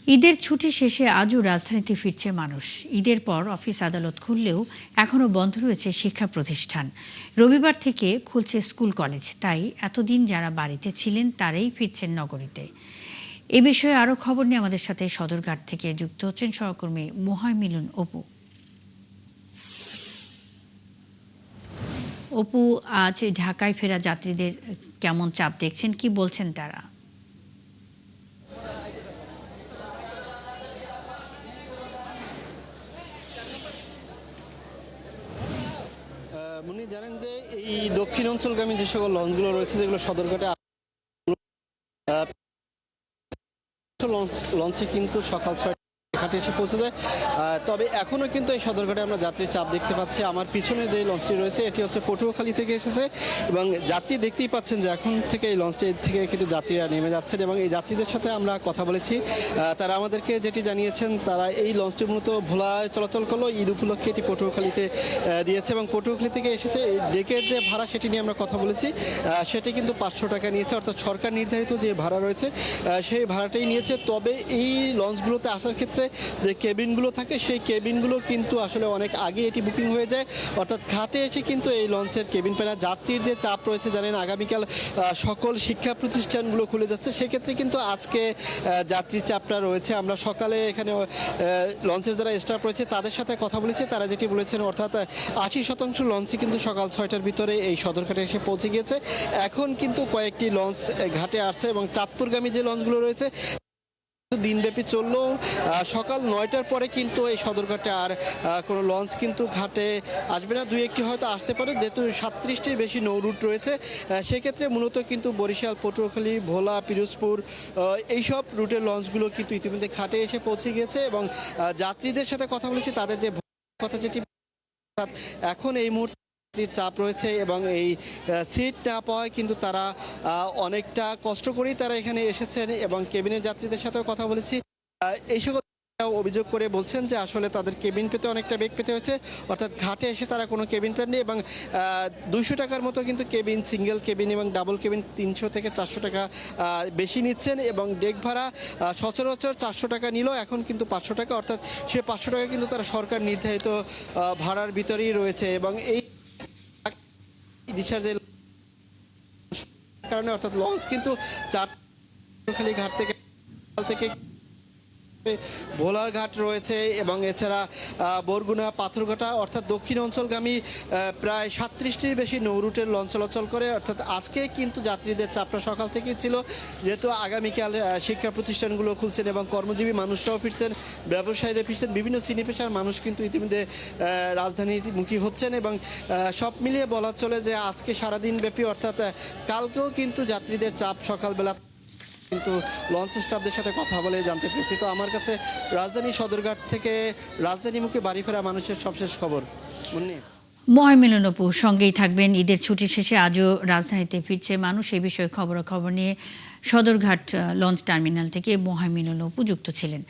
ঈদের ছুটি শেষে আজও রাজধানীতে ফিরছে মানুষ। ঈদের পর অফিস আদালত খুললেও এখনও বন্ধ রয়েছে শিক্ষা প্রতিষ্ঠান। রবিবার থেকে খুলছে স্কুল কলেজ, তাই এতদিন যারা বাড়িতে ছিলেন তারাই ফিরছেন নগরীতে। এ বিষয়ে আরও খবর নিয়ে আমাদের সাথে সদরঘাট থেকে যুক্ত হচ্ছেন সহকর্মী মোহাইমিলুন অপু। অপু, আজ ঢাকায় ফেরা যাত্রীদের কেমন চাপ দেখছেন, কি বলছেন তারা? উনি জানেন যে এই দক্ষিণ অঞ্চলগামী যে সকল লঞ্চগুলো রয়েছে, যেগুলো সদরঘাটে লঞ্চে কিন্তু সকাল 6 ঘাটে এসে পৌঁছে যায়। তবে এখনও কিন্তু এই সদরঘাটে আমরা যাত্রীর চাপ দেখতে পাচ্ছি। আমার পিছনে যে লঞ্চটি রয়েছে এটি হচ্ছে পটুয়াখালী থেকে এসেছে এবং যাত্রী দেখতেই পাচ্ছেন যে এখন থেকে এই লঞ্চটি থেকে কিন্তু যাত্রীরা নেমে যাচ্ছেন এবং এই যাত্রীদের সাথে আমরা কথা বলেছি। তারা আমাদেরকে যেটি জানিয়েছেন, তারা এই লঞ্চটি মূলত ভোলায় চলাচল করলো, ঈদ উপলক্ষে এটি পটুয়াখালীতে দিয়েছে এবং পটুয়াখালী থেকে এসেছে। ডেকের যে ভাড়া সেটি নিয়ে আমরা কথা বলেছি, সেটি কিন্তু 500 টাকা নিয়েছে, অর্থাৎ সরকার নির্ধারিত যে ভাড়া রয়েছে সেই ভাড়াটাই নিয়েছে। তবে এই লঞ্চগুলোতে আসার ক্ষেত্রে যে কেবিনগুলো থাকে সেই কেবিনগুলো কিন্তু আসলে অনেক আগে এটি বুকিং হয়ে যায়, অর্থাৎ ঘাটে এসে কিন্তু এই লঞ্চের কেবিন পেনা। যাত্রীর যে চাপ রয়েছে জানেন, আগামীকাল সকল শিক্ষা প্রতিষ্ঠানগুলো খুলে যাচ্ছে, সেক্ষেত্রে কিন্তু আজকে যাত্রীর চাপটা রয়েছে। আমরা সকালে এখানে লঞ্চের যারা স্টাফ রয়েছে তাদের সাথে কথা বলেছি, তারা যেটি বলেছেন অর্থাৎ 80% লঞ্চই কিন্তু সকাল 6টার ভিতরে এই সদরঘাটে এসে পৌঁছে গিয়েছে। এখন কিন্তু কয়েকটি লঞ্চ ঘাটে আসছে এবং চাঁদপুরগামী যে লঞ্চগুলো রয়েছে দিনব্যাপী চললেও সকাল 9টার পরে কিন্তু এই সদরঘাটে আর কোনো লঞ্চ কিন্তু ঘাটে আসবে না। দুই একটি হয়তো আসতে পারে, যেহেতু 37টির বেশি নৌ রুট রয়েছে। সেক্ষেত্রে মূলত কিন্তু বরিশাল, পটুয়াখালী, ভোলা, পিরোজপুর এইসব রুটের লঞ্চগুলো কিন্তু ইতিমধ্যে ঘাটে এসে পৌঁছে গিয়েছে এবং যাত্রীদের সাথে কথা বলেছি, তাদের যে কথা যেটি এখন এই মুহূর্তে চাপ রয়েছে এবং এই সিট না পাওয়ায় কিন্তু তারা অনেকটা কষ্ট করেই তারা এখানে এসেছেন এবং কেবিনের যাত্রীদের সাথেও কথা বলেছি। এই সকল অভিযোগ করে বলছেন যে আসলে তাদের কেবিন পেতে অনেকটা বেগ পেতে হচ্ছে, অর্থাৎ ঘাটে এসে তারা কোনো কেবিন পাননি এবং 200 টাকার মতো কিন্তু কেবিন, সিঙ্গেল কেবিন এবং ডাবল কেবিন 300 থেকে 400 টাকা বেশি নিচ্ছেন এবং ডেক ভাড়া সচরাচর 400 টাকা নিল, এখন কিন্তু 500 টাকা, অর্থাৎ সে 500 টাকা কিন্তু তারা সরকার নির্ধারিত ভাড়ার ভিতরেই রয়েছে এবং এই দিশার যে কারণে অর্থাৎ লঞ্চ কিন্তু চারখালি ঘাট থেকে ভোলার ঘাট রয়েছে এবং এছাড়া বরগুনা, পাথরঘাটা অর্থাৎ দক্ষিণ অঞ্চলগামী প্রায় 37টির বেশি নৌ রুটের লঞ্চ চলাচল করে। অর্থাৎ আজকে কিন্তু যাত্রীদের চাপটা সকাল থেকেই ছিল, যেহেতু আগামীকাল শিক্ষা প্রতিষ্ঠানগুলো খুলছেন এবং কর্মজীবী মানুষরাও ফিরছেন, ব্যবসায়ীরা ফিরছেন, বিভিন্ন শ্রেণী পেশার মানুষ কিন্তু ইতিমধ্যে রাজধানীমুখী হচ্ছেন এবং সব মিলিয়ে বলা চলে যে আজকে সারাদিন ব্যাপী অর্থাৎ কালকেও কিন্তু যাত্রীদের চাপ সকালবেলা কিন্তু লঞ্চ স্টাফদের সাথে কথা বলে জানতে পেরেছি। তো আমার কাছে রাজধানী সদরঘাট থেকে রাজধানীমুখী বাড়ি ফেরা মানুষের সবশেষ খবর। মুন্নি, মোহাইমিলুন অপু সঙ্গেই থাকবেন। ঈদের ছুটি শেষে আজও রাজধানীতে ফিরছে মানুষ, এই বিষয়ে খবরাখবর নিয়ে সদরঘাট লঞ্চ টার্মিনাল থেকে মোহাইমিলুন অপু যুক্ত ছিলেন।